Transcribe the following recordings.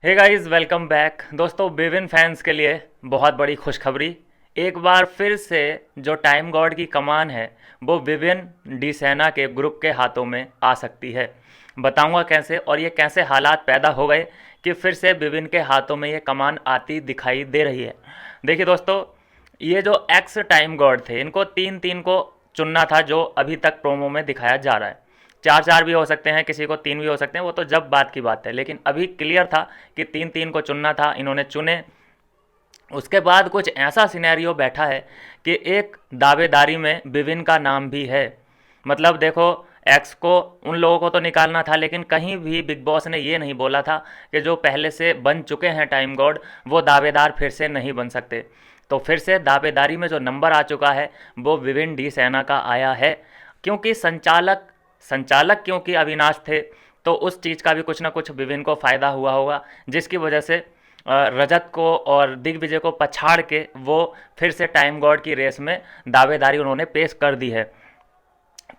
Hey guys, welcome back. दोस्तों, बिविन fans के लिए बहुत बड़ी खुशखबरी। एक बार फिर से जो टाइम गॉड की कमान है वो बिविन डी सेना के ग्रुप के हाथों में आ सकती है। बताऊंगा कैसे और ये कैसे हालात पैदा हो गए कि फिर से बिविन के हाथों में ये कमान आती दिखाई दे रही है। देखिए दोस्तों, ये जो एक्स टाइम गॉड थे इनको तीन तीन को चुनना था, जो अभी तक प्रोमो में दिखाया जा रहा है। चार चार भी हो सकते हैं, किसी को तीन भी हो सकते हैं, वो तो जब बात की बात है, लेकिन अभी क्लियर था कि तीन तीन को चुनना था, इन्होंने चुने। उसके बाद कुछ ऐसा सिनेरियो बैठा है कि एक दावेदारी में बिविन का नाम भी है। मतलब देखो, एक्स को उन लोगों को तो निकालना था, लेकिन कहीं भी बिग बॉस ने ये नहीं बोला था कि जो पहले से बन चुके हैं टाइम गॉड वो दावेदार फिर से नहीं बन सकते। तो फिर से दावेदारी में जो नंबर आ चुका है वो विविन डी सेना का आया है। क्योंकि संचालक संचालक क्योंकि अविनाश थे, तो उस चीज़ का भी कुछ ना कुछ विविन को फ़ायदा हुआ होगा, जिसकी वजह से रजत को और दिग्विजय को पछाड़ के वो फिर से टाइम गॉड की रेस में दावेदारी उन्होंने पेश कर दी है।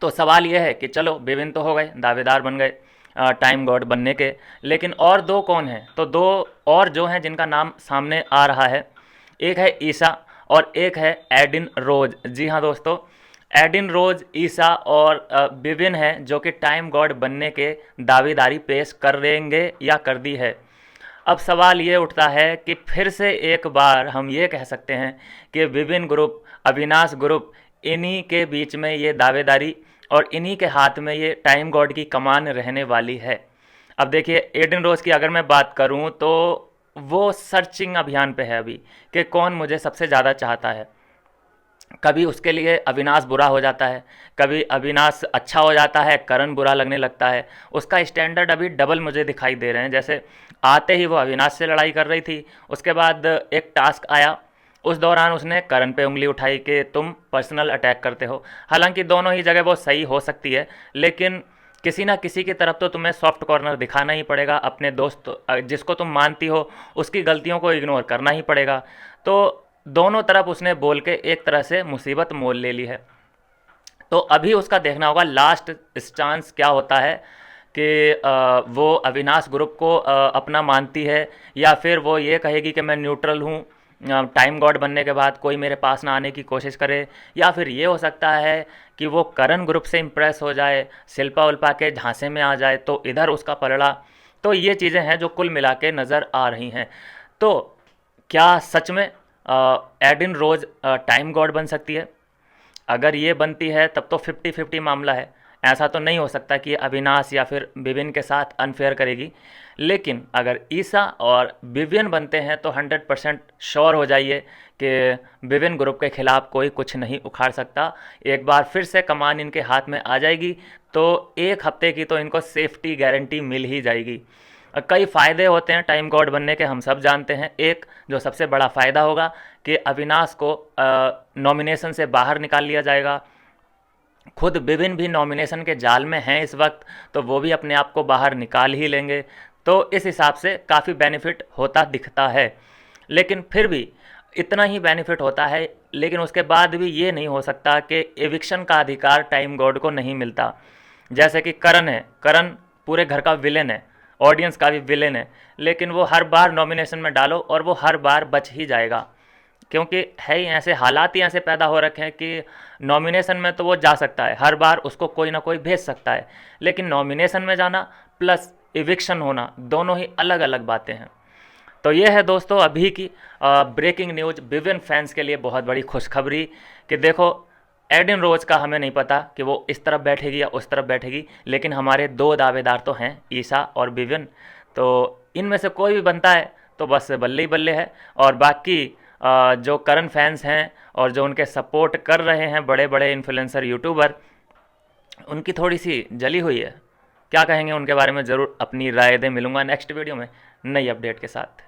तो सवाल यह है कि चलो, विविन तो हो गए, दावेदार बन गए टाइम गॉड बनने के, लेकिन और दो कौन हैं? तो दो और जो हैं जिनका नाम सामने आ रहा है, एक है ईसा और एक है एडिन रोज। जी हाँ दोस्तों, एडिन रोज, ईसा और विविन है जो कि टाइम गॉड बनने के दावेदारी पेश कर देंगे या कर दी है। अब सवाल ये उठता है कि फिर से एक बार हम ये कह सकते हैं कि विभिन्न ग्रुप, अविनाश ग्रुप, इन्हीं के बीच में ये दावेदारी और इन्हीं के हाथ में ये टाइम गॉड की कमान रहने वाली है। अब देखिए, एडन रोज की अगर मैं बात करूं तो वो सर्चिंग अभियान पे है अभी कि कौन मुझे सबसे ज़्यादा चाहता है। कभी उसके लिए अविनाश बुरा हो जाता है, कभी अविनाश अच्छा हो जाता है, करण बुरा लगने लगता है। उसका स्टैंडर्ड अभी डबल मुझे दिखाई दे रहे हैं। जैसे आते ही वो अविनाश से लड़ाई कर रही थी, उसके बाद एक टास्क आया, उस दौरान उसने करण पे उंगली उठाई कि तुम पर्सनल अटैक करते हो। हालांकि दोनों ही जगह वो सही हो सकती है, लेकिन किसी ना किसी की तरफ तो तुम्हें सॉफ्ट कॉर्नर दिखाना ही पड़ेगा। अपने दोस्त जिसको तुम मानती हो उसकी गलतियों को इग्नोर करना ही पड़ेगा। तो दोनों तरफ उसने बोल के एक तरह से मुसीबत मोल ले ली है। तो अभी उसका देखना होगा लास्ट चांस क्या होता है कि वो अविनाश ग्रुप को अपना मानती है, या फिर वो ये कहेगी कि मैं न्यूट्रल हूँ, टाइम गॉड बनने के बाद कोई मेरे पास ना आने की कोशिश करे। या फिर ये हो सकता है कि वो करण ग्रुप से इम्प्रेस हो जाए, शिल्पा उल्पा के झांसे में आ जाए, तो इधर उसका पलड़ा। तो ये चीज़ें हैं जो कुल मिला के नज़र आ रही हैं। तो क्या सच में एडिन रोज टाइम गॉड बन सकती है? अगर ये बनती है तब तो 50-50 मामला है। ऐसा तो नहीं हो सकता कि अविनाश या फिर विविन के साथ अनफेयर करेगी। लेकिन अगर ईसा और विवियन बनते हैं तो 100% श्योर हो जाइए कि विविन ग्रुप के खिलाफ कोई कुछ नहीं उखाड़ सकता। एक बार फिर से कमान इनके हाथ में आ जाएगी तो एक हफ्ते की तो इनको सेफ्टी गारंटी मिल ही जाएगी। कई फ़ायदे होते हैं टाइम गॉड बनने के, हम सब जानते हैं। एक जो सबसे बड़ा फ़ायदा होगा कि अविनाश को नॉमिनेशन से बाहर निकाल लिया जाएगा। खुद विभिन्न भी नॉमिनेशन के जाल में हैं इस वक्त, तो वो भी अपने आप को बाहर निकाल ही लेंगे। तो इस हिसाब से काफ़ी बेनिफिट होता दिखता है। लेकिन फिर भी इतना ही बेनिफिट होता है, लेकिन उसके बाद भी ये नहीं हो सकता कि एविक्शन का अधिकार टाइम गॉड को नहीं मिलता। जैसे कि करण है, करण पूरे घर का विलेन है, ऑडियंस का भी विलेन है, लेकिन वो हर बार नॉमिनेशन में डालो और वो हर बार बच ही जाएगा। क्योंकि है ही ऐसे, हालात ही ऐसे पैदा हो रखे हैं कि नॉमिनेशन में तो वो जा सकता है, हर बार उसको कोई ना कोई भेज सकता है, लेकिन नॉमिनेशन में जाना प्लस इविक्शन होना दोनों ही अलग अलग बातें हैं। तो ये है दोस्तों अभी की ब्रेकिंग न्यूज, विवियन फैंस के लिए बहुत बड़ी खुशखबरी कि देखो, एडिन रोज का हमें नहीं पता कि वो इस तरफ बैठेगी या उस तरफ बैठेगी, लेकिन हमारे दो दावेदार तो हैं, ईसा और विवियन। तो इनमें से कोई भी बनता है तो बस बल्ले ही बल्ले है। और बाकी जो करंट फैंस हैं और जो उनके सपोर्ट कर रहे हैं बड़े बड़े इन्फ्लुएंसर, यूट्यूबर, उनकी थोड़ी सी जली हुई है। क्या कहेंगे उनके बारे में? ज़रूर अपनी राय दें। मिलूंगा नेक्स्ट वीडियो में नई अपडेट के साथ।